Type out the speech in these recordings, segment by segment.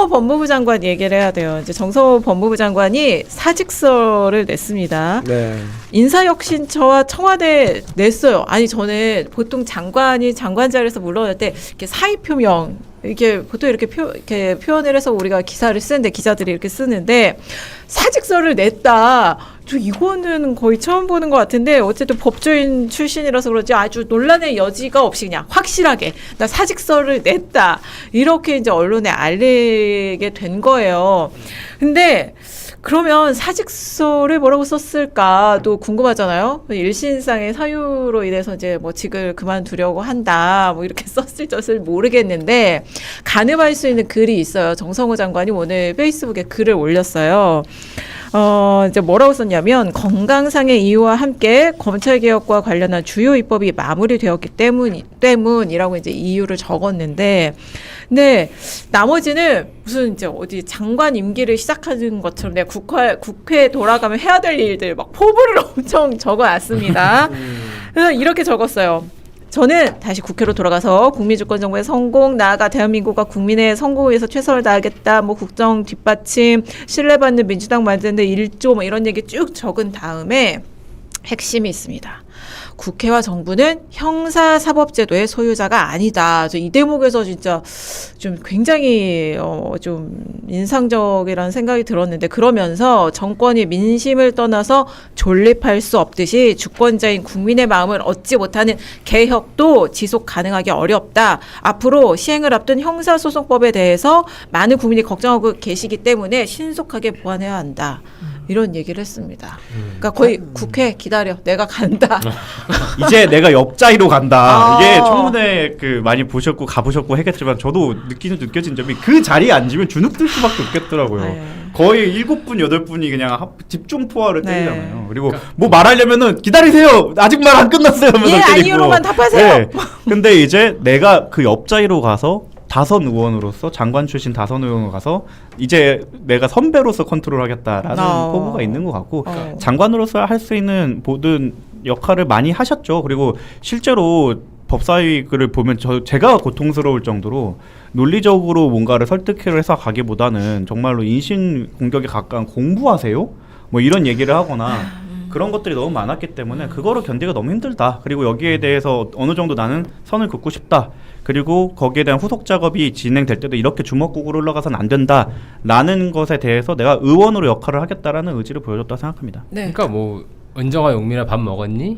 정성호 법무부 장관 얘기를 해야 돼요. 이제 정성호 법무부 장관이 사직서를 냈습니다. 네. 인사혁신처와 청와대 냈어요. 아니 저는 보통 장관이 장관 자리에서 물러날 때 이렇게 사의 표명 이렇게 보통 이렇게 표현을 해서 우리가 기사를 쓰는데 기자들이 이렇게 쓰는데 사직서를 냈다. 저 이거는 거의 처음 보는 것 같은데 어쨌든 법조인 출신이라서 그런지 아주 논란의 여지가 없이 그냥 확실하게 나 사직서를 냈다. 이렇게 이제 언론에 알리게 된 거예요. 근데 그러면 사직서를 뭐라고 썼을까도 궁금하잖아요. 일신상의 사유로 인해서 이제 뭐 직을 그만두려고 한다. 뭐 이렇게 썼을 젖을 모르겠는데 가늠할 수 있는 글이 있어요. 정성호 장관이 오늘 페이스북에 글을 올렸어요. 이제 뭐라고 썼냐면 건강상의 이유와 함께 검찰개혁과 관련한 주요 입법이 마무리되었기 때문이라고 이제 이유를 적었는데 근데 나머지는 무슨 이제 어디 장관 임기를 시작하는 것처럼 내가 국회에 돌아가면 해야 될 일들 막 포부를 엄청 적어놨습니다. 그래서 이렇게 적었어요. 저는 다시 국회로 돌아가서 국민주권 정부의 성공, 나아가 대한민국과 국민의 성공을 위해서 최선을 다하겠다. 뭐 국정 뒷받침, 신뢰받는 민주당 만드는데 1조 뭐 이런 얘기 쭉 적은 다음에 핵심이 있습니다. 국회와 정부는 형사사법제도의 소유자가 아니다. 이 대목에서 진짜 좀 굉장히 좀 인상적이라는 생각이 들었는데 그러면서 정권이 민심을 떠나서 존립할 수 없듯이 주권자인 국민의 마음을 얻지 못하는 개혁도 지속 가능하기 어렵다. 앞으로 시행을 앞둔 형사소송법에 대해서 많은 국민이 걱정하고 계시기 때문에 신속하게 보완해야 한다. 이런 얘기를 했습니다. 그러니까 거의 국회 기다려. 내가 간다. 이제 내가 옆자리로 간다. 이게 청문회 많이 보셨고 가보셨고 했겠지만 저도 느껴진 점이 그 자리에 앉으면 주눅 들 수밖에 없겠더라고요. 네. 거의 7분, 8분이 그냥 집중 포화를 네. 때리잖아요. 그리고 뭐 말하려면은 기다리세요. 아직 말 안 끝났어요. 하면서 예, 때리고. 아니요로만 답하세요. 네. 근데 이제 내가 그 옆자리로 가서 다선 의원으로서 장관 출신 다선 의원으로 가서 이제 내가 선배로서 컨트롤하겠다라는 포부가 있는 것 같고 장관으로서 할 수 있는 모든 역할을 많이 하셨죠. 그리고 실제로 법사위를 보면 제가 고통스러울 정도로 논리적으로 뭔가를 설득을 해서 가기보다는 정말로 인신 공격에 가까운 공부하세요? 뭐 이런 얘기를 하거나 그런 것들이 너무 많았기 때문에 그거를 견디기가 너무 힘들다. 그리고 여기에 대해서 어느 정도 나는 선을 긋고 싶다. 그리고 거기에 대한 후속 작업이 진행될 때도 이렇게 주먹구구로 흘러가서는 안 된다라는 것에 대해서 내가 의원으로 역할을 하겠다라는 의지를 보여줬다고 생각합니다. 네. 그러니까 뭐 은정아 용민아 밥 먹었니?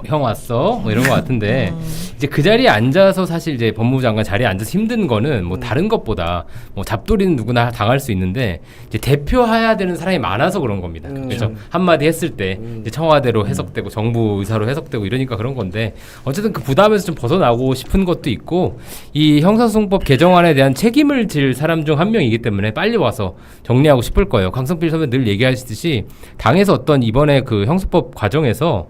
형 왔어? 뭐 이런 거 같은데 이제 그 자리에 앉아서 사실 이제 법무부 장관 자리에 앉아서 힘든 거는 뭐 다른 것보다 뭐 잡돌이는 누구나 당할 수 있는데 이제 대표해야 되는 사람이 많아서 그런 겁니다. 그래서 한마디 했을 때 이제 청와대로 해석되고 정부 의사로 해석되고 이러니까 그런 건데 어쨌든 그 부담에서 좀 벗어나고 싶은 것도 있고 이 형사소송법 개정안에 대한 책임을 질 사람 중 한 명이기 때문에 빨리 와서 정리하고 싶을 거예요. 강성필 선배 늘 얘기하시듯이 당에서 어떤 이번에 그 형사법 과정에서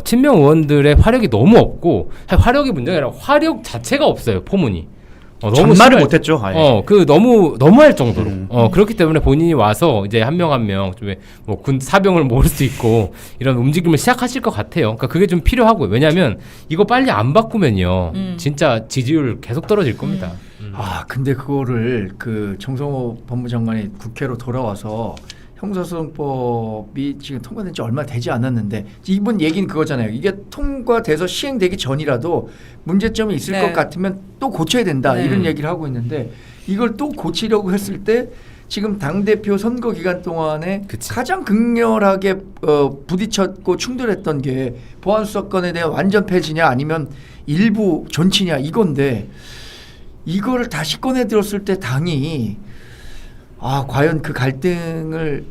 친명 의원들의 화력이 너무 없고 화력이 문제가 아니라 화력 자체가 없어요. 포문이 너무 말을 못했죠. 그 너무할 정도로 그렇기 때문에 본인이 와서 이제 한 명 한 명 좀 뭐 군 사병을 모을 수 있고 이런 움직임을 시작하실 것 같아요. 그러니까 그게 좀 필요하고 왜냐하면 이거 빨리 안 바꾸면요 진짜 지지율 계속 떨어질 겁니다. 근데 그거를 그 정성호 법무장관이 국회로 돌아와서 형사소송법이 지금 통과된 지 얼마 되지 않았는데 이번 얘기는 그거잖아요. 이게 통과돼서 시행되기 전이라도 문제점이 있을 것 같으면 또 고쳐야 된다 이런 얘기를 하고 있는데 이걸 또 고치려고 했을 때 지금 당대표 선거 기간 동안에 가장 극렬하게 부딪혔고 충돌했던 게 보안수사권에 대한 완전 폐지냐 아니면 일부 존치냐 이건데 이거를 다시 꺼내 들었을 때 당이 과연 그 갈등을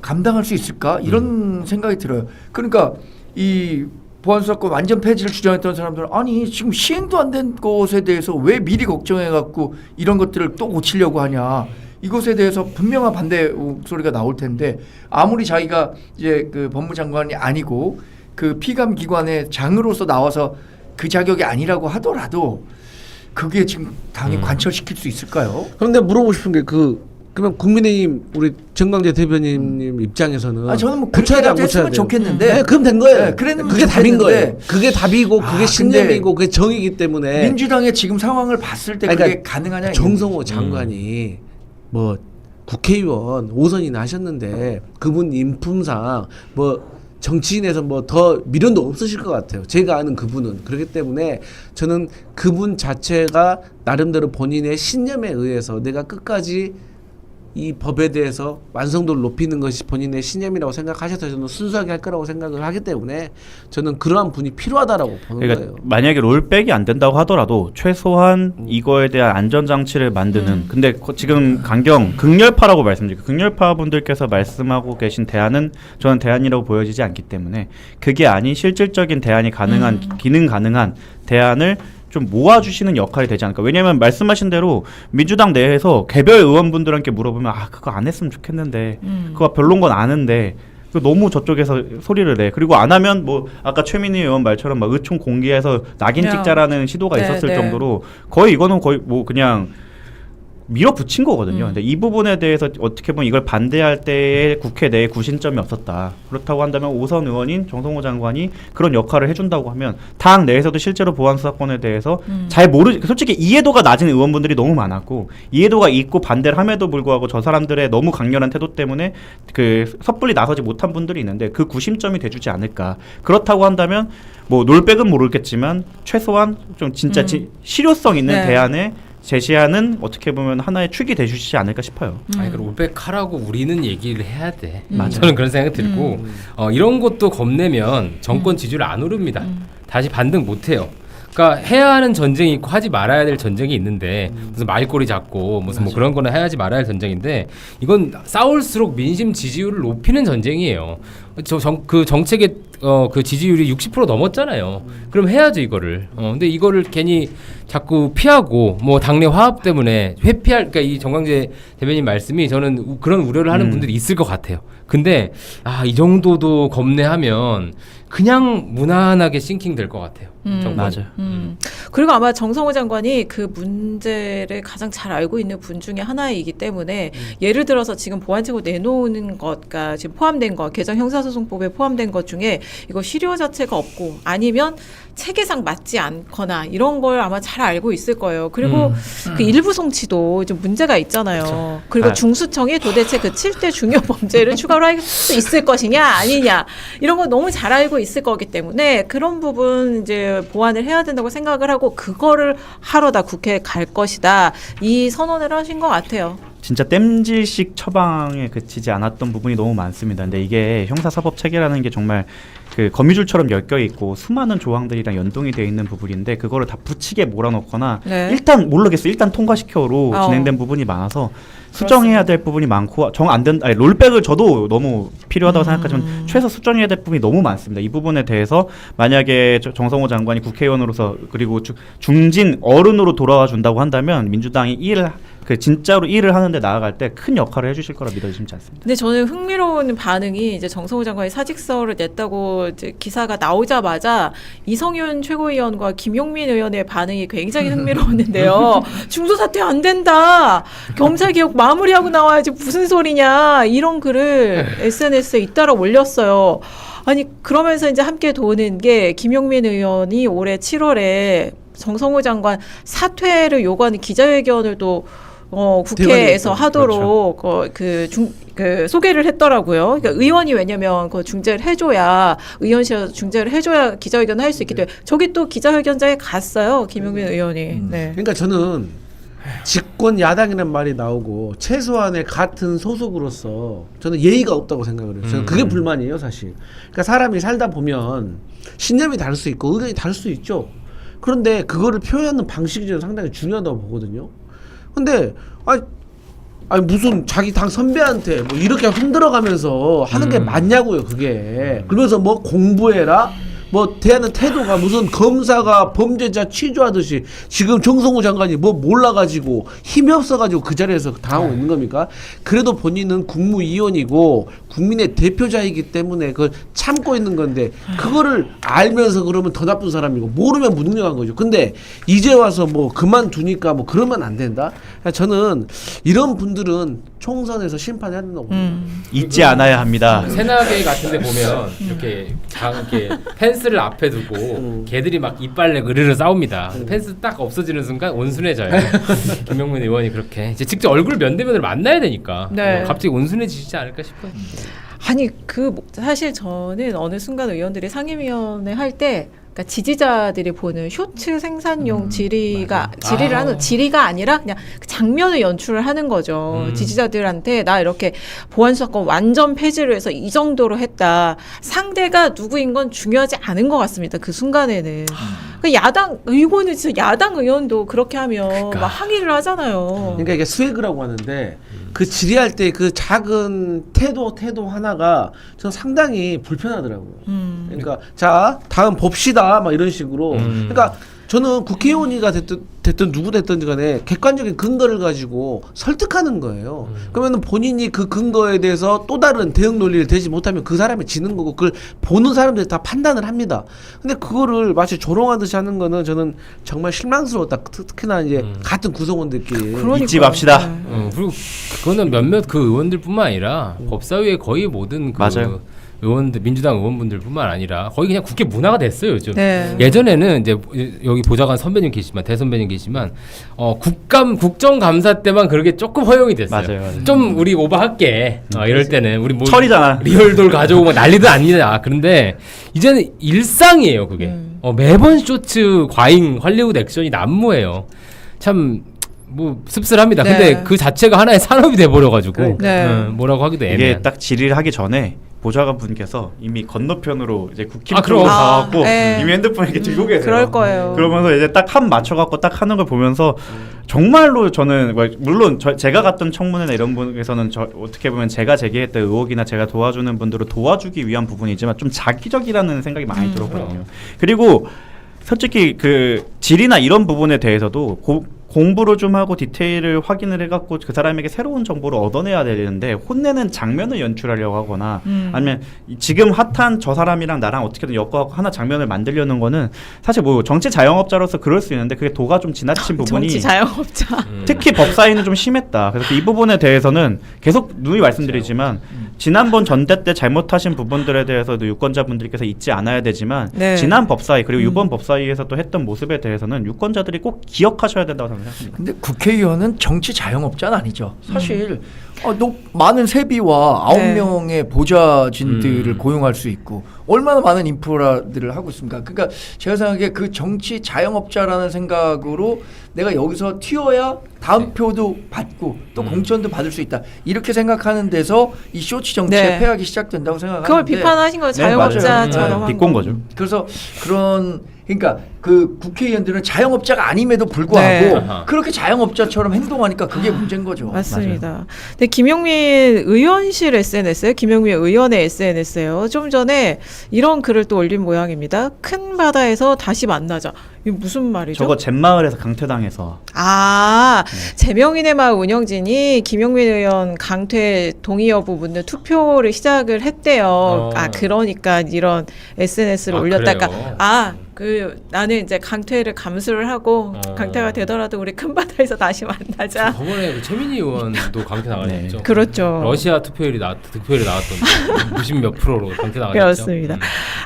감당할 수 있을까? 이런 생각이 들어요. 그러니까 이 보안수사권 완전 폐지를 주장했던 사람들은 아니 지금 시행도 안 된 것에 대해서 왜 미리 걱정해갖고 이런 것들을 또 고치려고 하냐. 이것에 대해서 분명한 반대 목소리가 나올 텐데 아무리 자기가 이제 그 법무장관이 아니고 그 피감 기관의 장으로서 나와서 그 자격이 아니라고 하더라도 그게 지금 당이 관철시킬 수 있을까요? 그런데 물어보고 싶은 게 그 그러면 국민의힘 우리 정광재 대변인님 입장에서는 저는 뭐 고쳐야 돼, 안 그렇게라도 고쳐야 했으면 돼요? 좋겠는데. 네, 그럼 된 거예요. 네, 그랬으면 그게 답인 좋겠는데. 거예요. 그게 답이고 그게 근데 신념이고 그게 정의이기 때문에 민주당의 지금 상황을 봤을 때 그러니까 그게 가능하냐? 정성호 장관이 뭐 국회의원 5선이나 하셨는데 그분 인품상 뭐 정치인에서 뭐 더 미련도 없으실 것 같아요. 제가 아는 그분은. 그렇기 때문에 저는 그분 자체가 나름대로 본인의 신념에 의해서 내가 끝까지 이 법에 대해서 완성도를 높이는 것이 본인의 신념이라고 생각하셔서 저는 순수하게 할 거라고 생각을 하기 때문에 저는 그러한 분이 필요하다라고 보는 그러니까 거예요. 만약에 롤백이 안 된다고 하더라도 최소한 이거에 대한 안전장치를 만드는 근데 지금 강경 극렬파라고 말씀드리고 극렬파 분들께서 말씀하고 계신 대안은 저는 대안이라고 보여지지 않기 때문에 그게 아닌 실질적인 대안이 가능한 기능 가능한 대안을 좀 모아주시는 역할이 되지 않을까. 왜냐하면 말씀하신 대로 민주당 내에서 개별 의원분들한테 물어보면 그거 안 했으면 좋겠는데 그거 별론 건 아는데 너무 저쪽에서 소리를 내. 그리고 안 하면 뭐 아까 최민희 의원 말처럼 막 의총 공개해서 낙인 찍자라는 시도가 네, 있었을 네. 정도로 거의 이거는 거의 뭐 그냥 밀어붙인 거거든요. 근데 이 부분에 대해서 어떻게 보면 이걸 반대할 때에 국회 내에 구신점이 없었다. 그렇다고 한다면 5선 의원인 정성호 장관이 그런 역할을 해준다고 하면 당 내에서도 실제로 보안 수사권에 대해서 잘 솔직히 이해도가 낮은 의원분들이 너무 많았고 이해도가 있고 반대를 함에도 불구하고 저 사람들의 너무 강렬한 태도 때문에 그 섣불리 나서지 못한 분들이 있는데 그 구심점이 돼주지 않을까. 그렇다고 한다면 뭐 롤백은 모르겠지만 최소한 좀 진짜 실효성 있는 네. 대안에 제시하는 어떻게 보면 하나의 축이 돼주시지 않을까 싶어요. 아니 그럼 올백하라고 우리는 얘기를 해야 돼. 맞아요. 저는 그런 생각이 들고 이런 것도 겁내면 정권 지지율 안 오릅니다. 다시 반등 못 해요. 그러니까 해야 하는 전쟁이 있고 하지 말아야 될 전쟁이 있는데 무슨 말꼬리 잡고 무슨 뭐 그런 거는 해야지 말아야 할 전쟁인데 이건 싸울수록 민심 지지율을 높이는 전쟁이에요. 그 정책의 그 지지율이 60% 넘었잖아요. 그럼 해야죠 이거를. 근데 이거를 괜히 자꾸 피하고 뭐 당내 화합 때문에 회피할 그러니까 이 정광재 대변인 말씀이 저는 그런 우려를 하는 분들이 있을 것 같아요. 근데 이 정도도 겁내하면 그냥 무난하게 싱킹 될 것 같아요. 정권. 맞아요. 그리고 아마 정성호 장관이 그 문제를 가장 잘 알고 있는 분 중에 하나이기 때문에 예를 들어서 지금 보완책으로 내놓는 것과 지금 포함된 것, 개정 형사소송법에 포함된 것 중에 이거 실효 자체가 없고 아니면 체계상 맞지 않거나 이런 걸 아마 잘 알고 있을 거예요. 그리고 그 일부 송치도 좀 문제가 있잖아요. 그리고 중수청이 도대체 그 7대 중요 범죄를 추가로 할 수 있을 것이냐 아니냐 이런 거 너무 잘 알고 있을 거기 때문에 그런 부분 이제 보완을 해야 된다고 생각을 하고 그거를 하러 다 국회에 갈 것이다. 이 선언을 하신 것 같아요. 진짜 땜질식 처방에 그치지 않았던 부분이 너무 많습니다. 근데 이게 형사사법 체계라는 게 정말 그 거미줄처럼 엮여 있고 수많은 조항들이랑 연동이 되어 있는 부분인데 그거를 다 붙이게 몰아넣거나 네. 일단 모르겠어요. 일단 통과시켜로 진행된 부분이 많아서 수정해야 될 부분이 많고 롤백을 저도 너무 필요하다고 생각하지만 최소 수정해야 될 부분이 너무 많습니다. 이 부분에 대해서 만약에 정성호 장관이 국회의원으로서 그리고 중진 어른으로 돌아와 준다고 한다면 민주당이 진짜로 일을 하는데 나아갈 때 큰 역할을 해주실 거라 믿어지지 않습니다. 근데 저는 흥미로운 반응이 이제 정성호 장관이 사직서를 냈다고 이제 기사가 나오자마자 이성윤 최고위원과 김용민 의원의 반응이 굉장히 흥미로웠는데요. 중도 사퇴 안 된다. 검찰 개혁 마무리하고 나와야지 무슨 소리냐 이런 글을 SNS에 잇따라 올렸어요. 아니 그러면서 이제 함께 도는 게 김용민 의원이 올해 7월에 정성호 장관 사퇴를 요구하는 기자회견을 또 국회에서 하도록 그 소개를 했더라고요. 그러니까 의원이 왜냐면 그 중재를 해줘야 의원실에서 중재를 해줘야 기자회견을 할 수 있기 때문에 저기 또 기자회견장에 갔어요. 김용민 의원이. 네. 그러니까 저는 집권 야당이라는 말이 나오고 최소한의 같은 소속으로서 저는 예의가 없다고 생각을 해요. 저는 그게 불만이에요, 사실. 그러니까 사람이 살다 보면 신념이 다를 수 있고 의견이 다를 수 있죠. 그런데 그거를 표현하는 방식이 저는 상당히 중요하다고 보거든요. 근데 아니 무슨 자기 당 선배한테 뭐 이렇게 흔들어가면서 하는 게 맞냐고요, 그게. 그러면서 뭐 공부해라, 뭐 대하는 태도가 무슨 검사가 범죄자 취조하듯이 지금 정성호 장관이 뭐 몰라가지고 힘이 없어가지고 그 자리에서 당하고 있는 겁니까? 그래도 본인은 국무위원이고 국민의 대표자이기 때문에 그걸 참고 있는 건데 그거를 알면서 그러면 더 나쁜 사람이고 모르면 무능력한 거죠. 근데 이제 와서 뭐 그만두니까 뭐 그러면 안 된다? 저는 이런 분들은 총선에서 심판해야 된다고 봅니다. 잊지 않아야 합니다. 세나게 같은데 보면 이렇게 펜스를 앞에 두고 개들이 막 이빨 내고 으르르 싸웁니다. 펜스 딱 없어지는 순간 온순해져요. 김용민 의원이 그렇게 이제 직접 얼굴 면대면을 만나야 되니까 네. 갑자기 온순해지지 않을까 싶어요. 아니 사실 저는 어느 순간 의원들이 상임위원회 할 때 그러니까 지지자들이 보는 쇼츠 생산용 질의가 아니라 그냥 그 장면을 연출을 하는 거죠. 지지자들한테 나 이렇게 보안수사권 완전 폐지를 해서 이 정도로 했다. 상대가 누구인 건 중요하지 않은 것 같습니다. 그 순간에는. 그 야당 의원은 진짜 야당 의원도 그렇게 하면 막 항의를 하잖아요. 그러니까 이게 스웨그라고 하는데 그 질의할 때 그 작은 태도 하나가 저는 상당히 불편하더라고요. 그러니까 자 다음 봅시다 막 이런 식으로. 그러니까 저는 국회의원이가 됐든 누구 됐든 간에 객관적인 근거를 가지고 설득하는 거예요. 그러면 본인이 그 근거에 대해서 또 다른 대응 논리를 대지 못하면 그 사람이 지는 거고 그걸 보는 사람들이 다 판단을 합니다. 근데 그거를 마치 조롱하듯이 하는 거는 저는 정말 실망스러웠다. 특히나 이제 같은 구성원들끼리. 잊지 맙시다. 그리고 그거는 몇몇 그 의원들뿐만 아니라 법사위의 거의 모든 그 맞아요. 의원들 민주당 의원분들뿐만 아니라 거의 그냥 국회 문화가 됐어요 요즘. 네. 예전에는 이제 여기 보좌관 선배님 계시지만 대선배님 계시지만 국정감사 때만 그렇게 조금 허용이 됐어요. 맞아요. 좀 우리 오버할게. 이럴 때는 우리 뭐 철이잖아. 리얼돌 가져오고 뭐 난리도 아니냐. 그런데 이제는 일상이에요 그게. 매번 쇼츠 과잉 할리우드 액션이 난무해요. 참. 뭐 씁쓸합니다. 네. 근데 그 자체가 하나의 산업이 돼버려가지고 네. 뭐라고 하기도 이게 애매한. 딱 질의를 하기 전에 보좌관 분께서 이미 건너편으로 이제 국힘 아, 쪽으로 그럼. 가갖고 네. 이미 핸드폰 이렇게 들고 계세요. 그럴 거예요. 그러면서 이제 딱 한 맞춰갖고 딱 하는 걸 보면서 정말로 저는 물론 제가 갔던 청문회나 이런 분에서는 어떻게 보면 제가 제기했던 의혹이나 제가 도와주는 분들을 도와주기 위한 부분이지만 좀 자기적이라는 생각이 많이 들었거든요. 그리고 솔직히 그 질의나 이런 부분에 대해서도 공부를 좀 하고 디테일을 확인을 해갖고 그 사람에게 새로운 정보를 얻어내야 되는데 혼내는 장면을 연출하려고 하거나 아니면 지금 핫한 저 사람이랑 나랑 어떻게든 엮어갖고 하나 장면을 만들려는 거는 사실 뭐 정치 자영업자로서 그럴 수 있는데 그게 도가 좀 지나친 부분이 정치 자영업자. 특히 법사위는 좀 심했다. 그래서 이 부분에 대해서는 계속 누이 말씀드리지만 지난번 전대 때 잘못하신 부분들에 대해서도 유권자분들께서 잊지 않아야 되지만 네. 지난 법사위 그리고 이번 법사위에서 또 했던 모습에 대해서는 유권자들이 꼭 기억하셔야 된다고 생각합니다. 근데 국회의원은 정치 자영업자는 아니죠. 사실 많은 세비와 9명의 보좌진들을 고용할 수 있고 얼마나 많은 인프라들을 하고 있습니까? 그러니까 제가 생각하기에 그 정치 자영업자라는 생각으로 내가 여기서 튀어야 다음 표도 받고 또 공천도 받을 수 있다. 이렇게 생각하는 데서 이 쇼츠 정치의 네. 폐악이 시작된다고 생각하는데 그걸 비판하신 거예요. 자영업자처럼. 한 비꼰 거. 거죠. 그래서 그러니까 그 국회의원들은 자영업자가 아님에도 불구하고 네. 그렇게 자영업자처럼 행동하니까 그게 문제인 거죠. 맞습니다. 근데 김용민 의원실 SNS에 김용민 의원의 SNS에요. 좀 전에 이런 글을 또 올린 모양입니다. 큰 바다에서 다시 만나자. 이게 무슨 말이죠? 저거 잿마을에서 강퇴당해서 제명인의 마을 운영진이 김용민 의원 강퇴 동의 여부 묻는 투표를 시작을 했대요. 그러니까 이런 SNS를 올렸다가 나는 이제 강퇴를 감수를 하고 강퇴가 되더라도 우리 큰 바다에서 다시 만나자. 저번에 그 최민희 의원도 강퇴 나가셨죠. 네. 그렇죠. 러시아 득표율이 나왔던데 90 몇 프로로 강퇴 나가셨죠. 그렇습니다.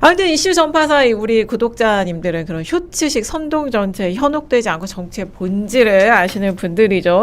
아무튼 이슈 전파 사이 우리 구독자님들은 그런 쇼츠식 선동 정치에 현혹되지 않고 정치의 본질을 아시는 분들이죠.